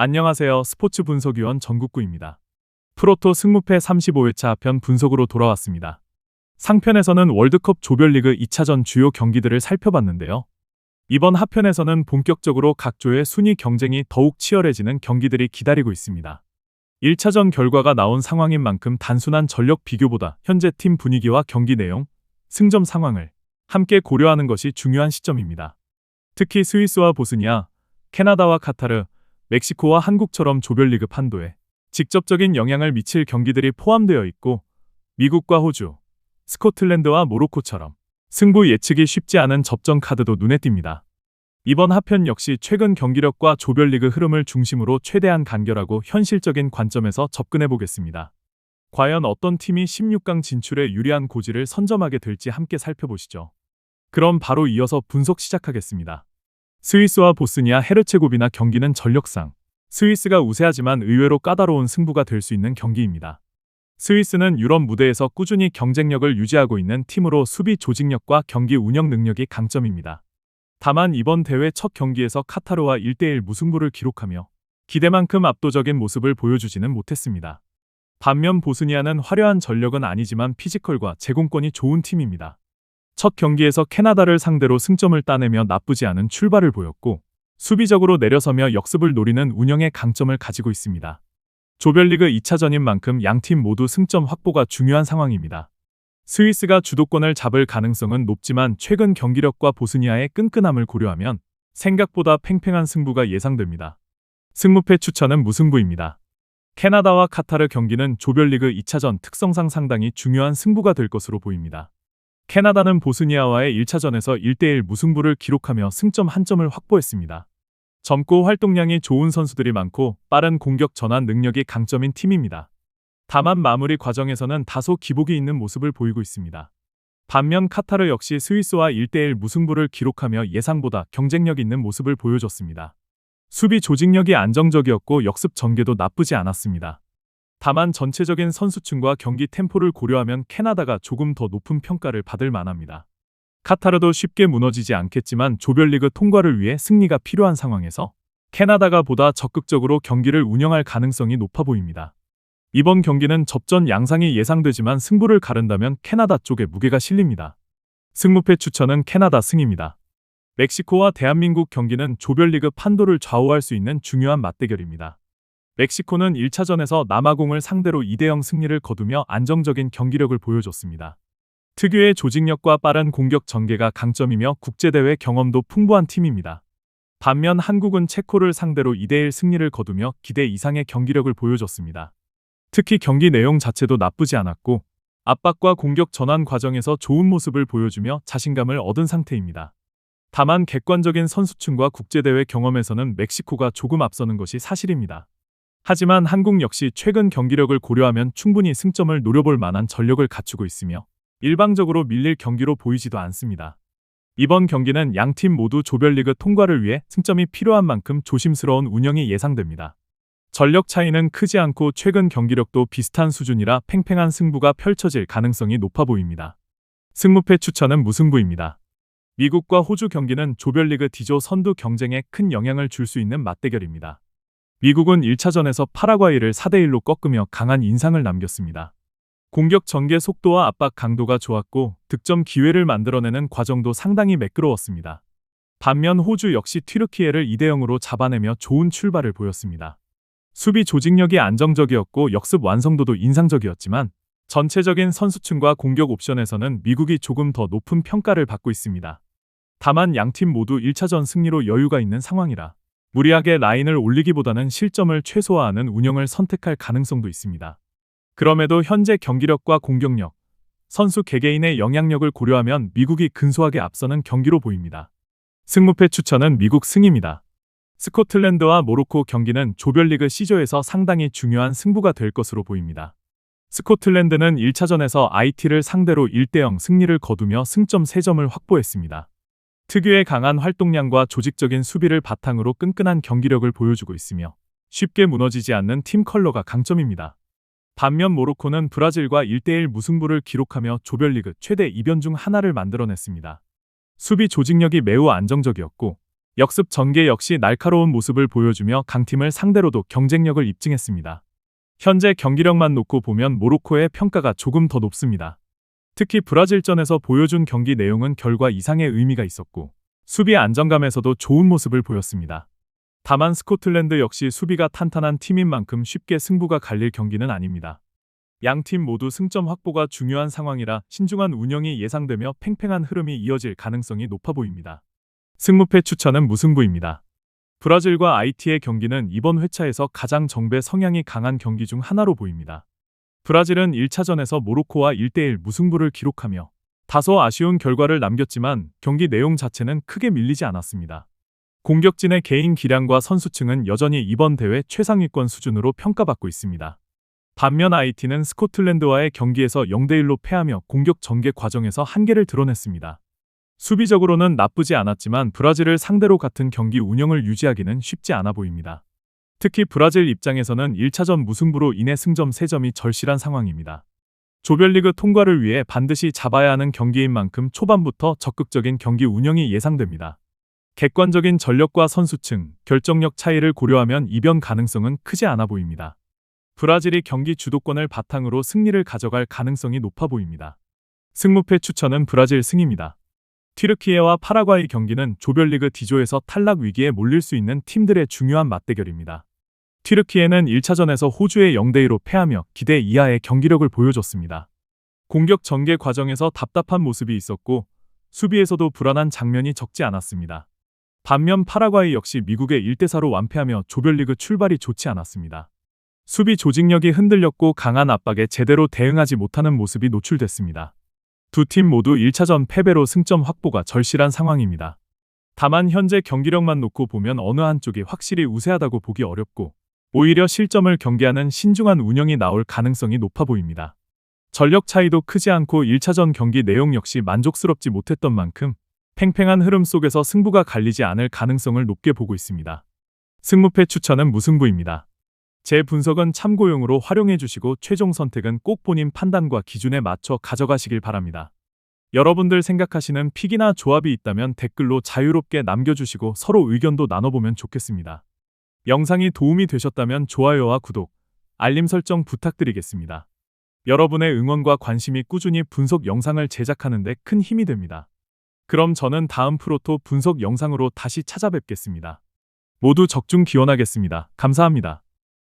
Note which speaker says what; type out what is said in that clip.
Speaker 1: 안녕하세요. 스포츠 분석위원 정국구입니다. 프로토 승무패 35회차 편 분석으로 돌아왔습니다. 상편에서는 월드컵 조별리그 2차전 주요 경기들을 살펴봤는데요. 이번 하편에서는 본격적으로 각 조의 순위 경쟁이 더욱 치열해지는 경기들이 기다리고 있습니다. 1차전 결과가 나온 상황인 만큼 단순한 전력 비교보다 현재 팀 분위기와 경기 내용, 승점 상황을 함께 고려하는 것이 중요한 시점입니다. 특히 스위스와 보스니아, 캐나다와 카타르, 멕시코와 한국처럼 조별리그 판도에 직접적인 영향을 미칠 경기들이 포함되어 있고, 미국과 호주, 스코틀랜드와 모로코처럼 승부 예측이 쉽지 않은 접전 카드도 눈에 띕니다. 이번 하편 역시 최근 경기력과 조별리그 흐름을 중심으로 최대한 간결하고 현실적인 관점에서 접근해 보겠습니다. 과연 어떤 팀이 16강 진출에 유리한 고지를 선점하게 될지 함께 살펴보시죠. 그럼 바로 이어서 분석 시작하겠습니다. 스위스와 보스니아 헤르체고비나 경기는 전력상 스위스가 우세하지만 의외로 까다로운 승부가 될 수 있는 경기입니다. 스위스는 유럽 무대에서 꾸준히 경쟁력을 유지하고 있는 팀으로 수비 조직력과 경기 운영 능력이 강점입니다. 다만 이번 대회 첫 경기에서 카타르와 1대1 무승부를 기록하며 기대만큼 압도적인 모습을 보여주지는 못했습니다. 반면 보스니아는 화려한 전력은 아니지만 피지컬과 제공권이 좋은 팀입니다. 첫 경기에서 캐나다를 상대로 승점을 따내며 나쁘지 않은 출발을 보였고, 수비적으로 내려서며 역습을 노리는 운영의 강점을 가지고 있습니다. 조별리그 2차전인 만큼 양팀 모두 승점 확보가 중요한 상황입니다. 스위스가 주도권을 잡을 가능성은 높지만 최근 경기력과 보스니아의 끈끈함을 고려하면 생각보다 팽팽한 승부가 예상됩니다. 승무패 추천은 무승부입니다. 캐나다와 카타르 경기는 조별리그 2차전 특성상 상당히 중요한 승부가 될 것으로 보입니다. 캐나다는 보스니아와의 1차전에서 1대1 무승부를 기록하며 승점 1점을 확보했습니다. 젊고 활동량이 좋은 선수들이 많고 빠른 공격 전환 능력이 강점인 팀입니다. 다만 마무리 과정에서는 다소 기복이 있는 모습을 보이고 있습니다. 반면 카타르 역시 스위스와 1대1 무승부를 기록하며 예상보다 경쟁력 있는 모습을 보여줬습니다. 수비 조직력이 안정적이었고 역습 전개도 나쁘지 않았습니다. 다만 전체적인 선수층과 경기 템포를 고려하면 캐나다가 조금 더 높은 평가를 받을 만합니다. 카타르도 쉽게 무너지지 않겠지만 조별리그 통과를 위해 승리가 필요한 상황에서 캐나다가 보다 적극적으로 경기를 운영할 가능성이 높아 보입니다. 이번 경기는 접전 양상이 예상되지만 승부를 가른다면 캐나다 쪽에 무게가 실립니다. 승무패 추천은 캐나다 승입니다. 멕시코와 대한민국 경기는 조별리그 판도를 좌우할 수 있는 중요한 맞대결입니다. 멕시코는 1차전에서 남아공을 상대로 2대0 승리를 거두며 안정적인 경기력을 보여줬습니다. 특유의 조직력과 빠른 공격 전개가 강점이며 국제대회 경험도 풍부한 팀입니다. 반면 한국은 체코를 상대로 2대1 승리를 거두며 기대 이상의 경기력을 보여줬습니다. 특히 경기 내용 자체도 나쁘지 않았고 압박과 공격 전환 과정에서 좋은 모습을 보여주며 자신감을 얻은 상태입니다. 다만 객관적인 선수층과 국제대회 경험에서는 멕시코가 조금 앞서는 것이 사실입니다. 하지만 한국 역시 최근 경기력을 고려하면 충분히 승점을 노려볼 만한 전력을 갖추고 있으며 일방적으로 밀릴 경기로 보이지도 않습니다. 이번 경기는 양팀 모두 조별리그 통과를 위해 승점이 필요한 만큼 조심스러운 운영이 예상됩니다. 전력 차이는 크지 않고 최근 경기력도 비슷한 수준이라 팽팽한 승부가 펼쳐질 가능성이 높아 보입니다. 승무패 추천은 무승부입니다. 미국과 호주 경기는 조별리그 D조 선두 경쟁에 큰 영향을 줄 수 있는 맞대결입니다. 미국은 1차전에서 파라과이를 4대1로 꺾으며 강한 인상을 남겼습니다. 공격 전개 속도와 압박 강도가 좋았고 득점 기회를 만들어내는 과정도 상당히 매끄러웠습니다. 반면 호주 역시 튀르키예를 2대0으로 잡아내며 좋은 출발을 보였습니다. 수비 조직력이 안정적이었고 역습 완성도도 인상적이었지만 전체적인 선수층과 공격 옵션에서는 미국이 조금 더 높은 평가를 받고 있습니다. 다만 양팀 모두 1차전 승리로 여유가 있는 상황이라 무리하게 라인을 올리기보다는 실점을 최소화하는 운영을 선택할 가능성도 있습니다. 그럼에도 현재 경기력과 공격력, 선수 개개인의 영향력을 고려하면 미국이 근소하게 앞서는 경기로 보입니다. 승무패 추천은 미국 승입니다. 스코틀랜드와 모로코 경기는 조별리그 C조에서 상당히 중요한 승부가 될 것으로 보입니다. 스코틀랜드는 1차전에서 IT를 상대로 1대0 승리를 거두며 승점 3점을 확보했습니다. 특유의 강한 활동량과 조직적인 수비를 바탕으로 끈끈한 경기력을 보여주고 있으며 쉽게 무너지지 않는 팀 컬러가 강점입니다. 반면 모로코는 브라질과 1대1 무승부를 기록하며 조별리그 최대 이변 중 하나를 만들어냈습니다. 수비 조직력이 매우 안정적이었고 역습 전개 역시 날카로운 모습을 보여주며 강팀을 상대로도 경쟁력을 입증했습니다. 현재 경기력만 놓고 보면 모로코의 평가가 조금 더 높습니다. 특히 브라질전에서 보여준 경기 내용은 결과 이상의 의미가 있었고 수비 안정감에서도 좋은 모습을 보였습니다. 다만 스코틀랜드 역시 수비가 탄탄한 팀인 만큼 쉽게 승부가 갈릴 경기는 아닙니다. 양팀 모두 승점 확보가 중요한 상황이라 신중한 운영이 예상되며 팽팽한 흐름이 이어질 가능성이 높아 보입니다. 승무패 추천은 무승부입니다. 브라질과 아이티의 경기는 이번 회차에서 가장 정배 성향이 강한 경기 중 하나로 보입니다. 브라질은 1차전에서 모로코와 1대1 무승부를 기록하며 다소 아쉬운 결과를 남겼지만 경기 내용 자체는 크게 밀리지 않았습니다. 공격진의 개인 기량과 선수층은 여전히 이번 대회 최상위권 수준으로 평가받고 있습니다. 반면 아이티는 스코틀랜드와의 경기에서 0대1로 패하며 공격 전개 과정에서 한계를 드러냈습니다. 수비적으로는 나쁘지 않았지만 브라질을 상대로 같은 경기 운영을 유지하기는 쉽지 않아 보입니다. 특히 브라질 입장에서는 1차전 무승부로 인해 승점 3점이 절실한 상황입니다. 조별리그 통과를 위해 반드시 잡아야 하는 경기인 만큼 초반부터 적극적인 경기 운영이 예상됩니다. 객관적인 전력과 선수층, 결정력 차이를 고려하면 이변 가능성은 크지 않아 보입니다. 브라질이 경기 주도권을 바탕으로 승리를 가져갈 가능성이 높아 보입니다. 승무패 추천은 브라질 승입니다. 튀르키예와 파라과이 경기는 조별리그 D조에서 탈락 위기에 몰릴 수 있는 팀들의 중요한 맞대결입니다. 튀르키예는 1차전에서 호주에 0대2로 패하며 기대 이하의 경기력을 보여줬습니다. 공격 전개 과정에서 답답한 모습이 있었고 수비에서도 불안한 장면이 적지 않았습니다. 반면 파라과이 역시 미국에 1대4로 완패하며 조별리그 출발이 좋지 않았습니다. 수비 조직력이 흔들렸고 강한 압박에 제대로 대응하지 못하는 모습이 노출됐습니다. 두 팀 모두 1차전 패배로 승점 확보가 절실한 상황입니다. 다만 현재 경기력만 놓고 보면 어느 한쪽이 확실히 우세하다고 보기 어렵고 오히려 실점을 경계하는 신중한 운영이 나올 가능성이 높아 보입니다. 전력 차이도 크지 않고 1차전 경기 내용 역시 만족스럽지 못했던 만큼 팽팽한 흐름 속에서 승부가 갈리지 않을 가능성을 높게 보고 있습니다. 승무패 추천은 무승부입니다. 제 분석은 참고용으로 활용해 주시고 최종 선택은 꼭 본인 판단과 기준에 맞춰 가져가시길 바랍니다. 여러분들 생각하시는 픽이나 조합이 있다면 댓글로 자유롭게 남겨주시고 서로 의견도 나눠보면 좋겠습니다. 영상이 도움이 되셨다면 좋아요와 구독, 알림 설정 부탁드리겠습니다. 여러분의 응원과 관심이 꾸준히 분석 영상을 제작하는 데 큰 힘이 됩니다. 그럼 저는 다음 프로토 분석 영상으로 다시 찾아뵙겠습니다. 모두 적중 기원하겠습니다. 감사합니다.